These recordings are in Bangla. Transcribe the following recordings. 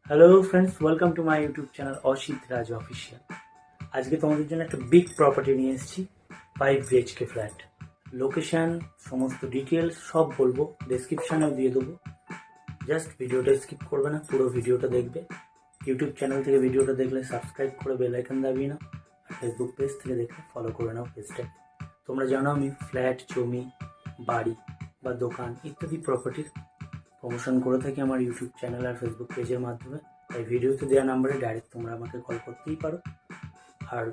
Hello friends, welcome to my YouTube channel Asit Raj official. আজকে তোমাদের জন্য একটা বিগ প্রপার্টি নিয়ে এসেছি, 5 BHK ফ্ল্যাট। লোকেশন, সমস্ত ডিটেলস সব বলবো, ডেসক্রিপশানেও দিয়ে দেবো। জাস্ট ভিডিওটা স্কিপ করবে না, পুরো ভিডিওটা দেখবে। ইউটিউব চ্যানেল থেকে ভিডিওটা দেখলে সাবস্ক্রাইব করে বেল আইকন দাবিয়ে নাও, আর ফেসবুক পেজ থেকে দেখলে ফলো করে নাও পেজটা। তোমরা জানো আমি ফ্ল্যাট, জমি, বাড়ি বা দোকান ইত্যাদি প্রপার্টির প্রমোশন করে থাকি আমার ইউটিউব চ্যানেল আর ফেসবুক পেজের মাধ্যমে। তাই ভিডিওতে দেওয়া নাম্বারে ডাইরেক্ট তোমরা আমাকে কল করতেই পারো। আর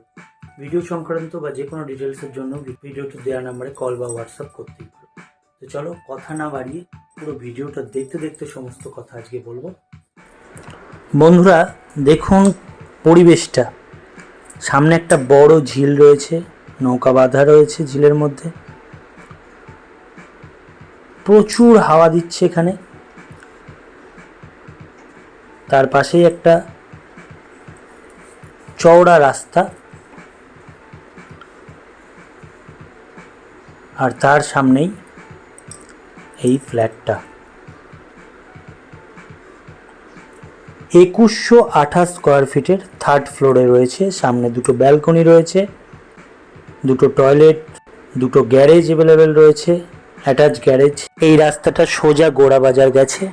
ভিডিও সংক্রান্ত বা যে কোনো ডিটেলসের জন্য ভিডিওতে দেওয়া নাম্বারে কল বা হোয়াটসঅ্যাপ করতেই পারো। তো চলো কথা না বাড়িয়ে পুরো ভিডিওটা দেখতে দেখতে সমস্ত কথা আজকে বলবো। বন্ধুরা দেখুন পরিবেশটা, সামনে একটা বড় ঝিল রয়েছে, নৌকা বাঁধা রয়েছে ঝিলের মধ্যে, প্রচুর হাওয়া দিচ্ছে এখানে। তার পাশেই একটা চওড়া রাস্তা, আর তার সামনেই এই ফ্ল্যাটটা। 2128 স্কোয়ার ফিটের, থার্ড ফ্লোরে রয়েছে। সামনে দুটো ব্যালকনি রয়েছে, দুটো টয়লেট, দুটো গ্যারেজ অ্যাভেলেবেল রয়েছে, অ্যাটাচ গ্যারেজ। এই রাস্তাটা সোজা গোড়াবাজার গেছে।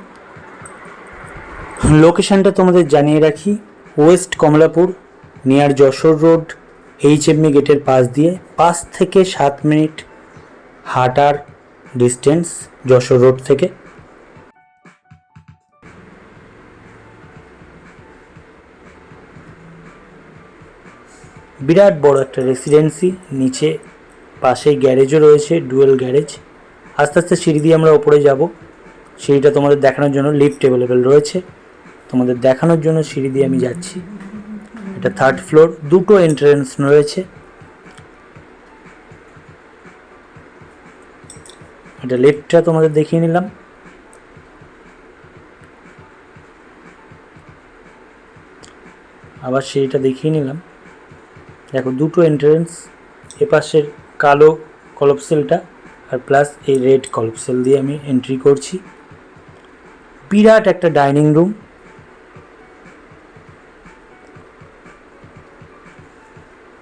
লোকেশনটা তোমাদের জানিয়ে রাখি, West Kamalapur, near Jessore road, HME গেটের পাশ দিয়ে 5 থেকে 7 মিনিট হাঁটার ডিস্টেন্স যশোর রোড থেকে। বিরাট বড় একটা রেসিডেন্সি, নিচে পাশেই গ্যারেজও রয়েছে, ডুয়েল গ্যারেজ। আস্তে আস্তে সিঁড়ি দিয়ে আমরা ওপরে যাব। সিঁড়িটা তোমাদের দেখানোর জন্য লিফট অ্যাভেলেবেল রয়েছে, তোমাদের দেখানোর জন্য সিঁড়ি দিয়ে আমি যাচ্ছি। এটা থার্ড ফ্লোর, দুটো এন্ট্রেন্স রয়েছে। এটা লিফটটা তোমাদের দেখিয়ে নিলাম। আবার সিঁড়িটা দেখিয়ে নিলাম। দেখো দুটো এন্ট্রেন্স, এপাশের কালো কলপসেলটা আর প্লাস এই রেড কলপসেল দিয়ে আমি এন্ট্রি করছি। বিরাট একটা ডাইনিং রুম,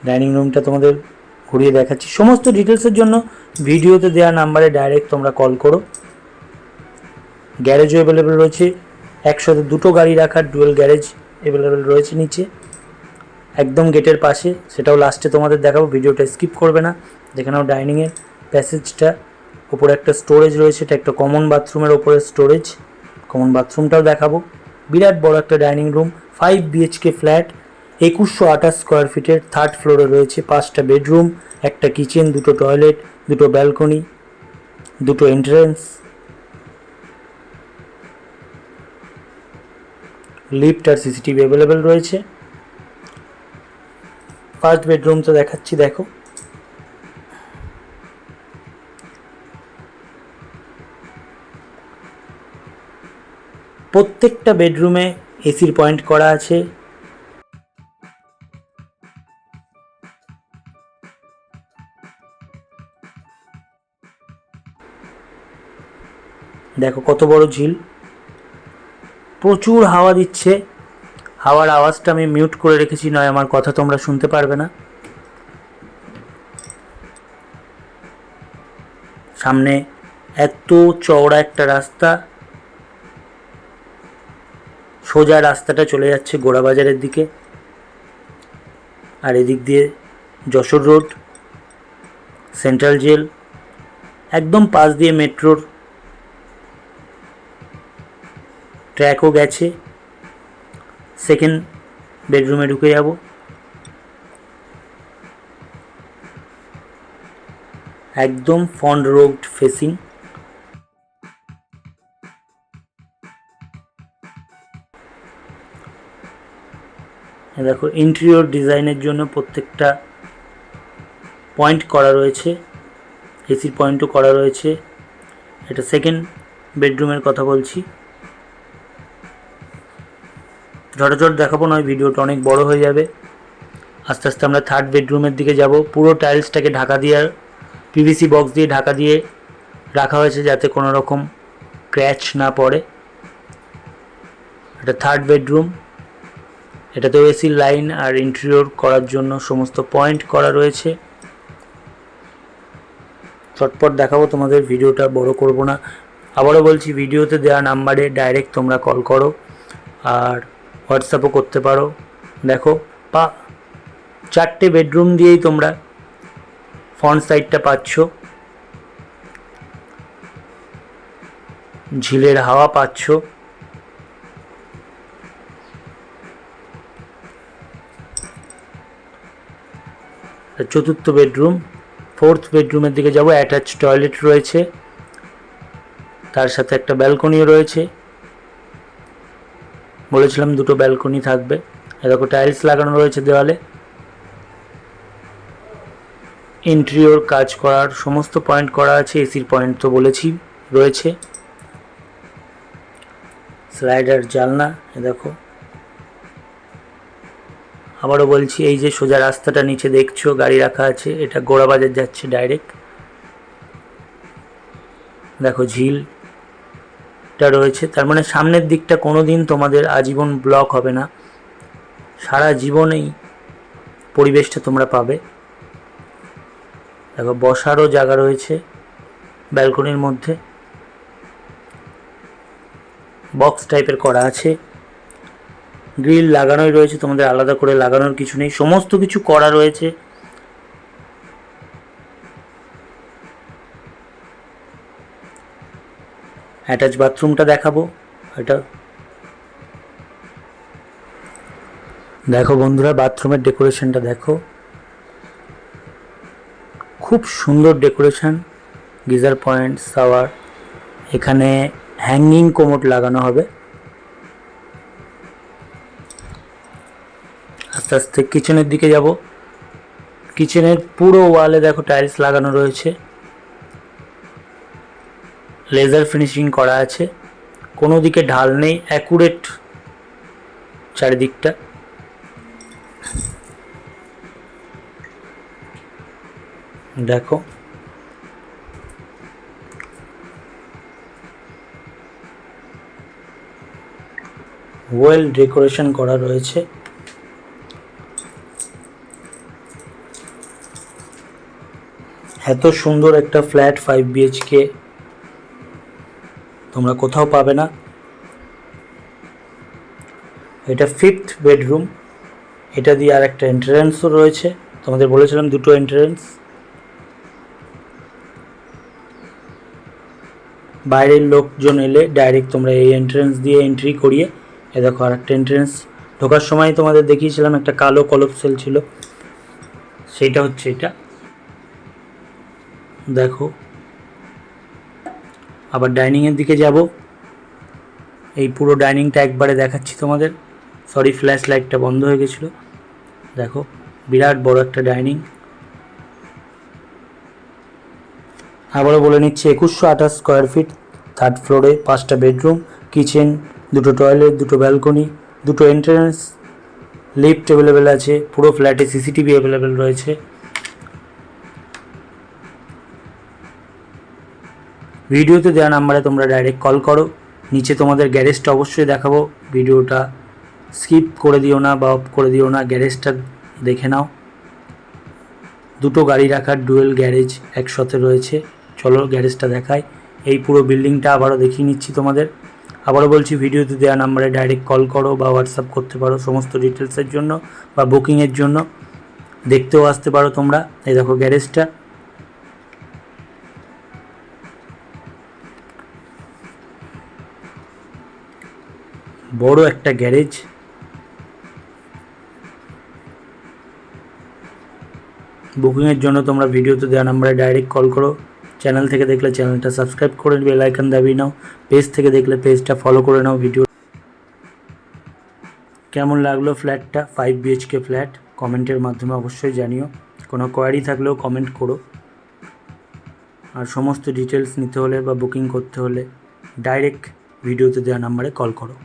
ডাইনিং রুমটা তোমাদের ঘুরিয়ে দেখাচ্ছি। সমস্ত ডিটেলসের জন্য ভিডিওতে দেওয়া নাম্বারে ডাইরেক্ট তোমরা কল করো। গ্যারেজও অ্যাভেলেবেল রয়েছে, একসাথে দুটো গাড়ি রাখার ডুয়েল গ্যারেজ অ্যাভেলেবেল রয়েছে নিচে, একদম গেটের পাশে। সেটাও লাস্টে তোমাদের দেখাবো, ভিডিওটা স্কিপ করবে না। দেখে নাও ডাইনিংয়ের প্যাসেজটা, ওপরে একটা স্টোরেজ রয়েছে, এটা একটা কমন বাথরুমের ওপরে স্টোরেজ, কমন বাথরুমটাও দেখাবো। বিরাট বড় একটা dining room, 5 BHK flat, 2128 square ফিটের, থার্ড ফ্লোরে রয়েছে। 5টা বেডরুম, একটা কিচেন, দুটো টয়লেট, দুটো ব্যালকনি, দুটো এন্ট্রেন্স, লিফট আর CCTV অ্যাভেলেবেল রয়েছে। ফার্স্ট বেডরুম তো দেখাচ্ছি, দেখো প্রত্যেকটা বেডরুমে এসির পয়েন্ট করা আছে। দেখো কত বড় ঝিল, প্রচুর হাওয়া দিচ্ছে। হাওয়ার আওয়াজটা আমি মিউট করে রেখেছি, নয় আমার কথা তোমরা শুনতে পারবে না। সামনে এত চওড়া একটা রাস্তা, সোজা রাস্তাটা চলে যাচ্ছে গোড়াবাজারের দিকে, আর এদিক দিয়ে যশোর রোড, সেন্ট্রাল জেল, একদম পাশ দিয়ে মেট্রোর ট্র্যাকও গেছে। সেকেন্ড বেডরুমে ঢুকে যাব। একদম ফ্রন্ট রোড ফেসিং। দেখো ইন্টেরিয়র ডিজাইনের জন্য প্রত্যেকটা পয়েন্ট করা রয়েছে, এসির পয়েন্টও করা রয়েছে। এটা সেকেন্ড বেডরুমের কথা বলছি। ঝটাঝট দেখাবো, নয় ভিডিওটা অনেক বড় হয়ে যাবে। আস্তে আস্তে আমরা থার্ড বেডরুমের দিকে যাব। পুরো টাইলসটাকে ঢাকা দিয়ে, PVC বক্স দিয়ে ঢাকা দিয়ে রাখা হয়েছে যাতে কোনো রকম ক্র্যাচ না পড়ে। এটা থার্ড বেডরুম। এটাতেও এসি লাইন আর ইন্টেরিয়র করার জন্য সমস্ত পয়েন্ট করা রয়েছে। চটপট দেখাবো তোমাদের, ভিডিওটা বড় করব না। আবারও বলছি, ভিডিওতে দেওয়া নাম্বারে ডাইরেক্ট তোমরা কল করো আর হোয়াটসঅ্যাপও করতে পারো। দেখো 4টে বেডরুম দিয়েই তোমরা ফ্রন্ট সাইডটা পাচ্ছ, ঝিলের হাওয়া পাচ্ছ। চতুর্থ বেডরুম। ফোর্থ বেডরুমের দিকে যাব। অ্যাটাচ টয়লেট রয়েছে, তার সাথে একটা ব্যালকনিও রয়েছে। বলেছিলাম 2টো ব্যালকনি থাকবে। এরকম টাইলস লাগানো রয়েছে দেওয়ালে। ইন্টেরিয়র কাজ করার সমস্ত পয়েন্ট করা আছে। এসির পয়েন্ট তো বলেছি রয়েছে। স্লাইডার জানলা, দেখো। আবারও বলছি, এই যে সোজা রাস্তাটা নিচে দেখছো গাড়ি রাখা আছে, এটা গোড়াবাজার যাচ্ছে ডাইরেক্ট। দেখো ঝিলটা রয়েছে, তার মানে সামনের দিকটা কোনো দিন তোমাদের আজীবন ব্লক হবে না, সারা জীবনেই পরিবেশটা তোমরা পাবে। দেখো বসারও জায়গা রয়েছে ব্যালকনির মধ্যে, বক্স টাইপের করা আছে। গ্রিল লাগানোই রয়েছে, তোমাদের আলাদা করে লাগানোর কিছু নেই, সমস্ত কিছু করা রয়েছে। অ্যাটাচ বাথরুমটা দেখাবো। এটা দেখো বন্ধুরা, বাথরুমের ডেকোরেশনটা দেখো, খুব সুন্দর ডেকোরেশন। গিজার পয়েন্ট, শাওয়ার, এখানে হ্যাঙ্গিং কোমোড লাগানো হবে। আস্তে আস্তে কিচেনের দিকে যাব। কিচেনের পুরো ওয়ালে দেখো টাইলস লাগানো রয়েছে, লেজার ফিনিশিং করা আছে, কোনো দিকে ঢাল নেই, অ্যাকুরেট চারিদিকটা। দেখো ওয়েল ডেকোরেশন করা রয়েছে। এত সুন্দর একটা ফ্ল্যাট 5 BHK তোমরা কোথাও পাবে না। এটা 5th বেডরুম। এটা দিয়ে আর একটা এন্ট্রান্সও রয়েছে, তোমাদের বলেছিলাম 2টো এন্ট্রান্স। বাইরের লোকজন এলে ডাইরেক্ট তোমরা এই এন্ট্রান্স দিয়ে এন্ট্রি করিয়ে, এ দেখো আর একটা এন্ট্রান্স। ঢোকার সময় তোমাদের দেখিয়েছিলাম একটা কালো কলপসেল ছিল, সেইটা হচ্ছে এটা। দেখো আবার ডাইনিংয়ের দিকে যাব। এই পুরো ডাইনিংটা একবারে দেখাচ্ছি তোমাদের। সরি, ফ্ল্যাশ লাইটটা বন্ধ হয়ে গেছিলো। দেখো বিরাট বড় একটা ডাইনিং। আবারও বলে নিচ্ছি, 2128 স্কোয়ার ফিট, 3rd ফ্লোরে, 5টা বেডরুম, কিচেন, 2টো টয়লেট, 2টো ব্যালকনি, 2টো এন্ট্রান্স, লিফট অ্যাভেলেবেল আছে। পুরো ফ্ল্যাটে CCTV অ্যাভেলেবেল রয়েছে। ভিডিওতে দেওয়া নাম্বারে তোমরা ডাইরেক্ট কল করো। নিচে তোমাদের গ্যারেজটা অবশ্যই দেখাবো, ভিডিওটা স্কিপ করে দিও না বা অফ করে দিও না, গ্যারেজটা দেখে নাও। 2টো গাড়ি রাখার ডুয়েল গ্যারেজ একসাথে রয়েছে। চলো গ্যারেজটা দেখাই। এই পুরো বিল্ডিংটা আবারও দেখিয়ে নিচ্ছি তোমাদের। আবারও বলছি, ভিডিওতে দেওয়া নাম্বারে ডাইরেক্ট কল করো বা হোয়াটসঅ্যাপ করতে পারো সমস্ত ডিটেলসের জন্য বা বুকিংয়ের জন্য। দেখতেও আসতে পারো তোমরা। এই দেখো গ্যারেজটা, বড় একটা গ্যারেজ। বুকিংয়ের জন্য তোমরা ভিডিওতে দেওয়া নাম্বারে ডাইরেক্ট কল করো। চ্যানেল থেকে দেখলে চ্যানেলটা সাবস্ক্রাইব করে বেল আইকন দাবিয়ে নাও। পেজ থেকে দেখলে পেজটা ফলো করে নাও। ভিডিও কেমন লাগলো ফ্ল্যাটটা, 5 BHK ফ্ল্যাট, কমেন্টের মাধ্যমে অবশ্যই জানিও। কোনো কোয়ারি থাকলেও কমেন্ট করো। আর সমস্ত ডিটেলস নিতে হলে বা বুকিং করতে হলে ডাইরেক্ট ভিডিওতে দেওয়া নাম্বারে কল করো।